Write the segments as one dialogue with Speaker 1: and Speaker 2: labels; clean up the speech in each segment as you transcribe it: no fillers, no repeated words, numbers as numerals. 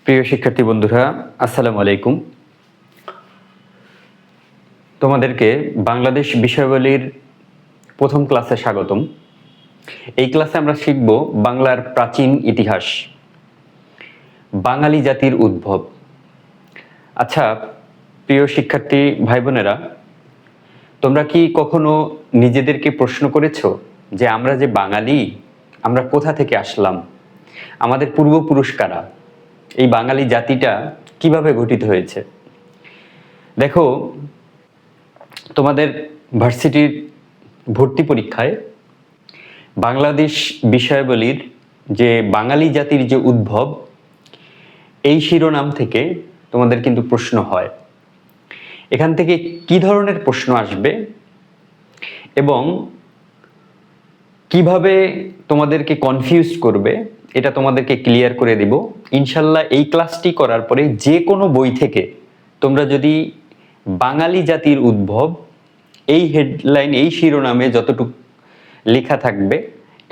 Speaker 1: প্রিয় শিক্ষার্থী বন্ধুরা, আসসালামু আলাইকুম। তোমাদেরকে বাংলাদেশ বিষয়াবলীর প্রথম ক্লাসে স্বাগতম। এই ক্লাসে আমরা শিখব বাংলার প্রাচীন ইতিহাস, বাঙালি জাতির উদ্ভব। আচ্ছা প্রিয় শিক্ষার্থী ভাই বোনেরা, তোমরা কি কখনো নিজেদেরকে প্রশ্ন করেছো যে আমরা যে বাঙালি, আমরা কোথা থেকে আসলাম? আমাদের পূর্বপুরুষ কারা? এই বাঙালি জাতিটা কিভাবে গঠিত হয়েছে? দেখো, তোমাদের ভার্সিটির ভর্তি পরীক্ষায় বাংলাদেশ বিষয়াবলীর যে বাঙালি জাতির যে উদ্ভব, এই শিরোনাম থেকে তোমাদের কিন্তু প্রশ্ন হয়। এখান থেকে কি ধরনের প্রশ্ন আসবে এবং কিভাবে তোমাদেরকে কনফিউজ করবে, এটা তোমাদেরকে ক্লিয়ার করে দিব ইনশাল্লাহ। এই ক্লাসটি করার পরে যে কোনো বই থেকে তোমরা যদি বাঙালি জাতির উদ্ভব এই হেডলাইন, এই শিরোনামে যতটুকু লেখা থাকবে,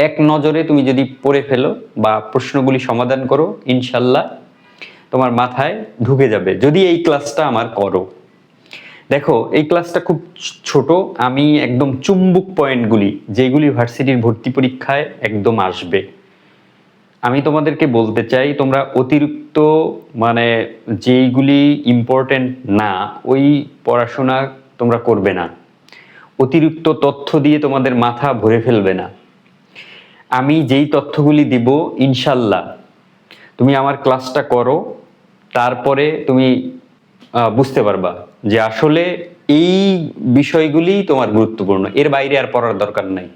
Speaker 1: এক নজরে তুমি যদি পড়ে ফেলো বা প্রশ্নগুলি সমাধান করো, ইনশাল্লাহ তোমার মাথায় ঢুকে যাবে যদি এই ক্লাসটা আমার করো। দেখো, এই ক্লাসটা খুব ছোট, আমি একদম চুম্বক পয়েন্টগুলি যেগুলি ভার্সিটির ভর্তি পরীক্ষায় একদম আসবে, আমি তোমাদেরকে বলতে চাই তোমরা অতিরিক্ত যেইগুলি ইম্পর্টেন্ট না, ওই পড়াশোনা তোমরা করবে না। অতিরিক্ত তথ্য দিয়ে তোমাদের মাথা ভরে ফেলবে না। আমি যেই তথ্যগুলি দিব ইনশাল্লাহ তুমি আমার ক্লাসটা করো, তারপরে তুমি বুঝতে পারবা যে আসলে এই বিষয়গুলি তোমার গুরুত্বপূর্ণ, এর বাইরে আর পড়ার দরকার নাই।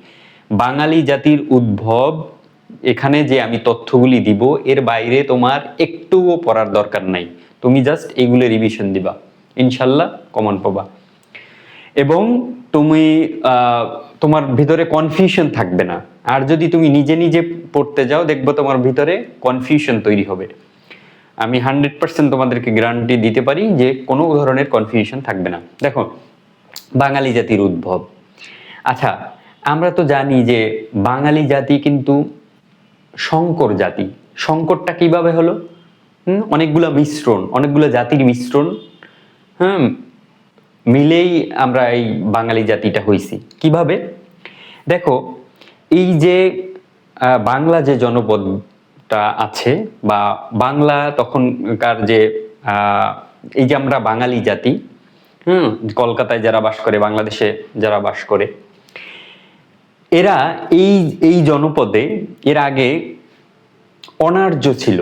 Speaker 1: বাঙালি জাতির উদ্ভব, এখানে যে আমি তথ্যগুলি দিব, এর বাইরে তোমার একটুও পড়ার দরকার নাই। তুমি জাস্ট এইগুলো রিভিশন দিবা, ইনশাল্লাহ কমন পাবা। এবং তুমি তোমার ভিতরে কনফিউশন থাকবে না। আর যদি তুমি নিজে নিজে পড়তে যাও, দেখবো তোমার ভিতরে কনফিউশন তৈরি হবে। আমি 100% তোমাদেরকে গ্যারান্টি দিতে পারি যে কোনো ধরনের কনফিউশন থাকবে না। দেখো, বাঙালি জাতির উদ্ভব। আচ্ছা, আমরা তো জানি যে বাঙালি জাতি কিন্তু সংকর জাতি। সংকরটা কিভাবে হলো? অনেকগুলো মিশ্রণ, অনেকগুলো জাতির মিশ্রণ মিলেই আমরা এই বাঙালি জাতিটা হইছি। কিভাবে? দেখো, এই যে বাংলা যে জনপদটা আছে, বা বাংলা তখনকার যে এই যে আমরা বাঙালি জাতি, কলকাতায় যারা বাস করে, বাংলাদেশে যারা বাস করে, এরা এই এই জনপদে এর আগে অনার্য ছিল।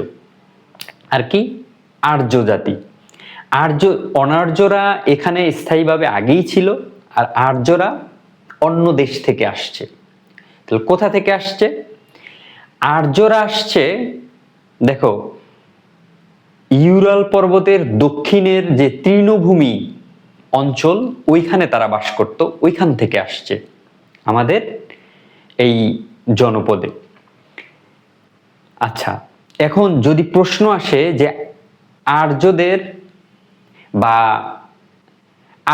Speaker 1: আর কি? আর্য জাতি। অনার্যরা এখানে স্থায়ীভাবে আগেই ছিল, আর আর্যরা অন্য দেশ থেকে আসছে। তাহলে কোথা থেকে আসছে? আর্যরা আসছে, দেখো, ইউরাল পর্বতের দক্ষিণের যে তৃণভূমি অঞ্চল, ওইখানে তারা বাস করত, ওইখান থেকে আসছে আমাদের এই জনপদে। আচ্ছা, এখন যদি প্রশ্ন আসে যে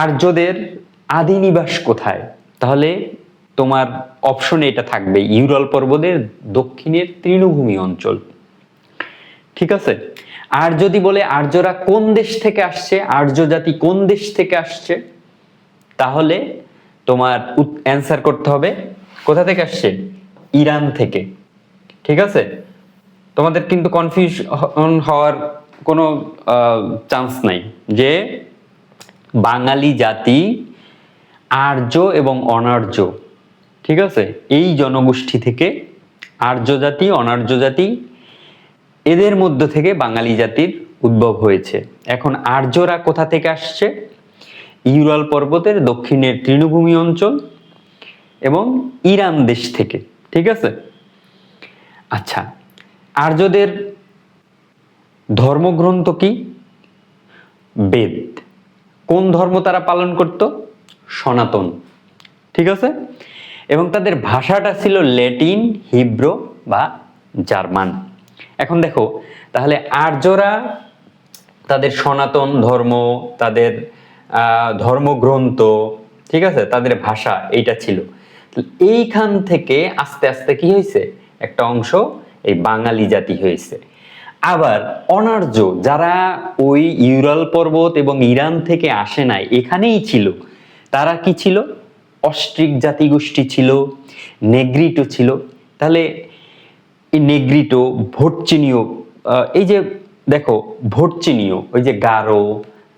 Speaker 1: আর্যদের আদি নিবাস কোথায়, তাহলে তোমার অপশনে এটা থাকবে ইউরাল পর্বতের দক্ষিণের তৃণভূমি অঞ্চল। ঠিক আছে? আর যদি বলে আর্যরা কোন দেশ থেকে আসছে, আর্য জাতি কোন দেশ থেকে আসছে, তাহলে তোমার অ্যান্সার করতে হবে কোথা থেকে আসছে? ইরান থেকে। ঠিক আছে? তোমাদের কিন্তু কনফিউশন হওয়ার কোনো চান্স নাই যে বাঙালি জাতি আর্য এবং অনার্য, ঠিক আছে, এই জনগোষ্ঠী থেকে, আর্য জাতি অনার্য জাতি, এদের মধ্য থেকে বাঙালি জাতির উদ্ভব হয়েছে। এখন আর্যরা কোথা থেকে আসছে? ইউরাল পর্বতের দক্ষিণের তৃণভূমি অঞ্চল এবং ইরান দেশ থেকে। ঠিক আছে? আচ্ছা, আর্যদের ধর্মগ্রন্থ কি? বেদ। কোন ধর্ম তারা পালন করত? সনাতন। ঠিক আছে? এবং তাদের ভাষাটা ছিল ল্যাটিন, হিব্রু বা জার্মান। এখন দেখো, তাহলে আর্যরা তাদের সনাতন ধর্ম, তাদের ধর্মগ্রন্থ, ঠিক আছে, তাদের ভাষা এইটা ছিল। এইখান থেকে আস্তে আস্তে কি হয়েছে? একটা অংশ এই বাঙালি জাতি হয়েছে। আবার অনার্য যারা ওই ইউরাল পর্বত এবং ইরান থেকে আসে নাই, এখানেই ছিল, তারা কি ছিল? অস্ট্রিক জাতিগোষ্ঠী ছিল, নেগ্রিটো ছিল। তাহলে এই নেগ্রিটো, ভোটচিনীয়, এই যে দেখো ভোটচিনীয়, ওই যে গারো,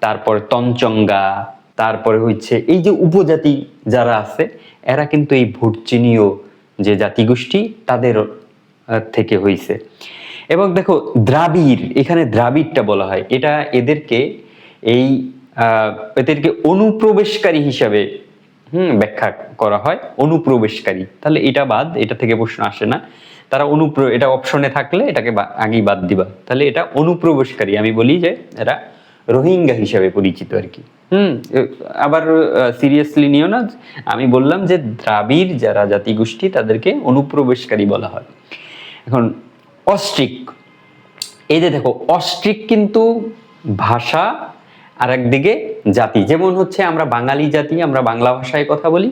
Speaker 1: তারপরে তঞ্চঙ্গা, তারপরে হচ্ছে এই যে উপজাতি যারা আছে, এরা কিন্তু এই ভোটচিনীয় যে জাতিগোষ্ঠী তাদের থেকে হইছে। এবং দেখো দ্রাবিড়, এখানে দ্রাবিড়টা বলা হয়, এটা এদেরকে এই এদেরকে অনুপ্রবেশকারী হিসাবে ব্যাখ্যা করা হয়, অনুপ্রবেশকারী। তাহলে এটা বাদ, এটা থেকে প্রশ্ন আসে না। তারা এটা অপশনে থাকলে এটাকে আগেই বাদ দিবা। তাহলে এটা অনুপ্রবেশকারী, আমি বলি যে এরা রোহিঙ্গা হিসাবে পরিচিত আর কি। আবার সিরিয়াসলি নিও না, আমি বললাম যে দ্রাবিড় যারা জাতিগোষ্ঠী তাদেরকে অনুপ্রবেশকারী বলা হয়। এখন অস্ট্রিক, এই যে দেখো অস্ট্রিক কিন্তু ভাষা, আর একদিকে জাতি। যেমন হচ্ছে আমরা বাঙালি জাতি, আমরা বাংলা ভাষায় কথা বলি,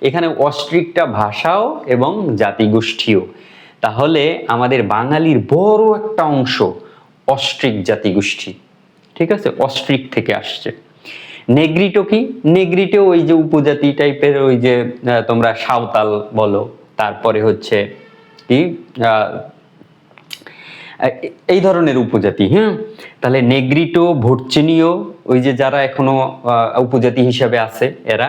Speaker 1: এখানে অস্ট্রিকটা ভাষাও এবং জাতিগোষ্ঠীও। তাহলে আমাদের বাঙালির বড় একটা অংশ অস্ট্রিক জাতিগোষ্ঠী, ঠিক আছে, অস্ট্রিক থেকে আসছে। নেগ্রিটো কি? নেগ্রিটো ওই যে উপজাতি টাইপের, ওই যে তোমরা সাঁওতাল বলো, তারপরে হচ্ছে কি এই ধরনের উপজাতি। তাহলে নেগ্রিটো, ভোটচিনীয়, ওই যে যারা এখনো উপজাতি হিসাবে আছে এরা।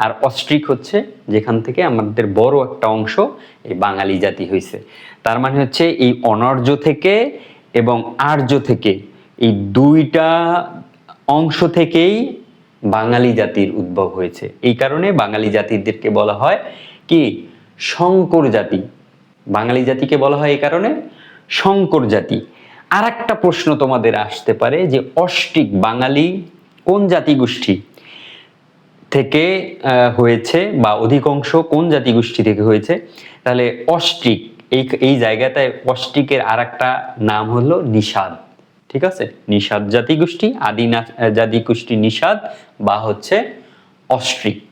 Speaker 1: আর অস্ট্রিক হচ্ছে যেখান থেকে আমাদের বড় একটা অংশ এই বাঙালি জাতি হয়েছে। তার মানে হচ্ছে এই অনার্য থেকে এবং আর্য থেকে, এই দুইটা অংশ থেকেই বাঙালি জাতির উদ্ভব হয়েছে। এই কারণে বাঙালি জাতিদেরকে বলা হয় কি? সংকর জাতি। বাঙালি জাতিকে বলা হয় এই কারণে সংকর জাতি। আর একটা প্রশ্ন তোমাদের আসতে পারে যে অস্ট্রিক বাঙালি কোন জাতিগোষ্ঠী থেকে হয়েছে, বা অধিকাংশ কোন জাতিগোষ্ঠী থেকে হয়েছে? তাহলে অস্ট্রিক, এই জায়গাটায় অস্ট্রিকের আর একটা নাম হলো নিষাদ। ঠিক আছে, নিষাদ জাতিগোষ্ঠী, আদি জাতিগোষ্ঠী নিষাদ বা হচ্ছে অস্ট্রিক।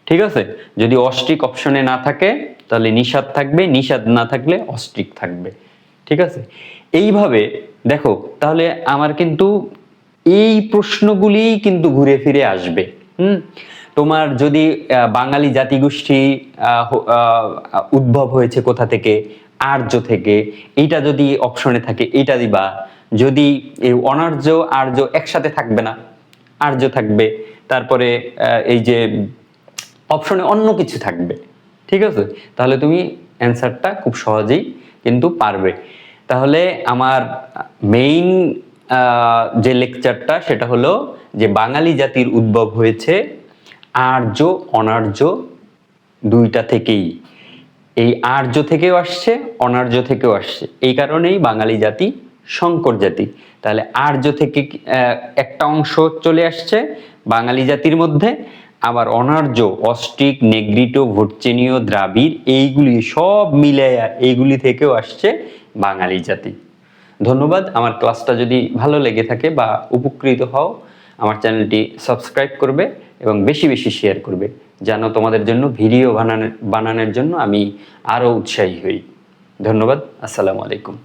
Speaker 1: ঠিক আছে, যদি অস্ট্রিক অপশনে না থাকে তাহলে নিষাদ থাকবে, নিষাদ না থাকলে অস্ট্রিক থাকবে। ঠিক আছে, এইভাবে দেখো। তাহলে আমার কিন্তু এই প্রশ্নগুলি কিন্তু ঘুরে ফিরে আসবে। তোমার যদি বাঙালি জাতিগোষ্ঠী উদ্ভব হয়েছে কোথা থেকে? আর্য থেকে, এইটা যদি অপশনে থাকে এটা দিবা। যদি এই অনার্য আর্য একসাথে থাকবে না, আর্য থাকবে, তারপরে এই যে অপশনে অন্য কিছু থাকবে। ঠিক আছে, তাহলে তুমি অ্যান্সারটা খুব সহজেই কিন্তু পারবে। তাহলে আমার মেইন যে লেকচারটা সেটা হলো যে বাঙালি জাতির উদ্ভব হয়েছে আর্য অনার্য দুইটা থেকেই। এই আর্য থেকেও আসছে, অনার্য থেকেও আসছে, এই কারণেই বাঙালি জাতি সংকর জাতি। তাহলে আর্য থেকে একটা অংশ চলে আসছে বাঙালি জাতির মধ্যে, আবার অনার্য অস্ট্রিক, নেগ্রিটো, ভোটচেনীয়, দ্রাবিড়, এইগুলি সব মিলাইয়া এইগুলি থেকেও আসছে বাঙালি জাতি। ধন্যবাদ। আমার ক্লাসটা যদি ভালো লেগে থাকে বা উপকৃত হও, আমার চ্যানেলটি সাবস্ক্রাইব করবে এবং বেশি বেশি শেয়ার করবে, যেন তোমাদের জন্য ভিডিও বানানোর জন্য আমি আরও উৎসাহী হই। ধন্যবাদ। আসসালামু আলাইকুম।